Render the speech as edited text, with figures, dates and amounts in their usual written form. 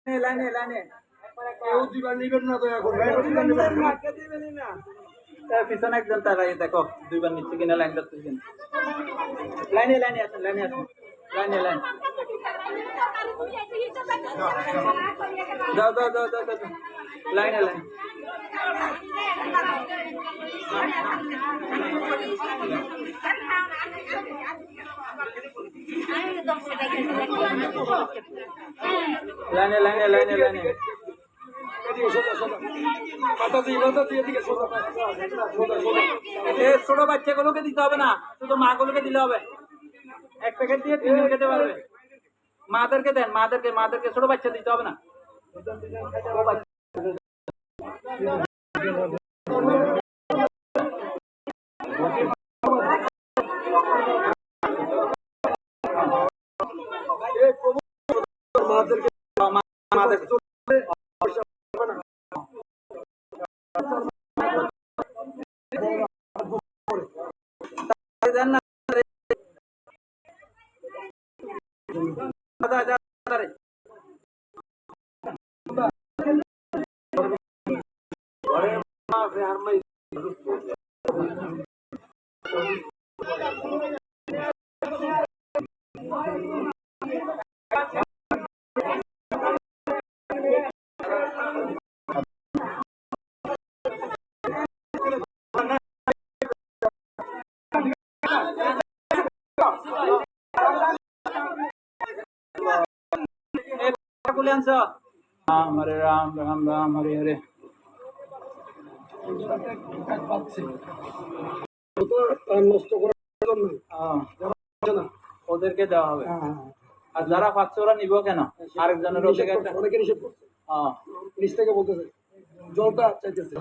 লাইনে লাইনে কেউ দিবা নিবেন না দয়া করে পিছনে একজন তারাই দেখো দুইবার নিচ্ছে কিনা লাইন ধরতে কিনা লাইনে লাইনে আসুন লাইনে আসুন লাইনে লাইন যাও যাও যাও যাও যাও লাইনে লাইন লাইনে লাইনে লাইনে লাইনে ছোট বাচ্চাগুলোকে দিতে হবে না, শুধু মাগুলোকে দিলে হবে। এক প্যাকেট দিয়ে 3 দিন খেতে পারবে। মাদেরকে দেন, মাদেরকে ছোট বাচ্চা দিতে হবে না। দেন না राम हरे राम राम राम हरे हरे ওদেরকে দেওয়া হবে আর যারা পাচ্ছে ওরা নিব কেন আরেকজনের নিচ থেকে বলতেছে জলটা চাইতেছে